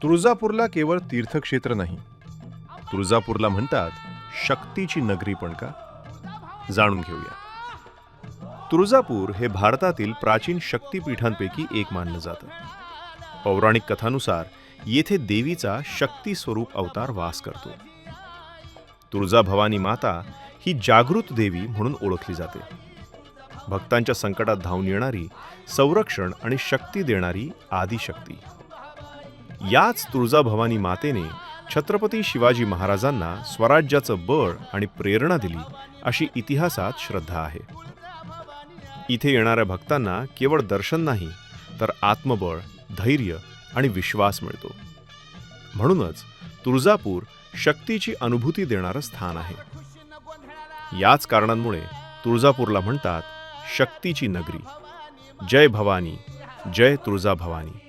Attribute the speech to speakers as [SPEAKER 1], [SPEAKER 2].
[SPEAKER 1] तुळजापूरला केवळ तीर्थक्षेत्र नाही, तुळजापूरला म्हणतात शक्तीची नगरी पण का? जाणून घेऊया. तुळजापूर हे भारतातील प्राचीन शक्तिपीठांपैकी एक मानलं जातं. पौराणिक कथानुसार येथे देवीचा शक्ती स्वरूप अवतार वास करतो. तुळजाभवानी माता ही जागृत देवी म्हणून ओळखली जाते. भक्तांच्या संकटात धावून येणारी, संरक्षण आणि शक्ती देणारी आदिशक्ती. याच तुळजाभवानी मातेने छत्रपती शिवाजी महाराजांना स्वराज्याचं बळ आणि प्रेरणा दिली अशी इतिहासात श्रद्धा आहे. इथे येणाऱ्या भक्तांना केवळ दर्शन नाही, तर आत्मबळ, धैर्य आणि विश्वास मिळतो. म्हणूनच तुळजापूर शक्तीची अनुभूती देणारं स्थान आहे. याच कारणांमुळे तुळजापूरला म्हणतात शक्तीची नगरी. जय भवानी, जय तुळजाभवानी.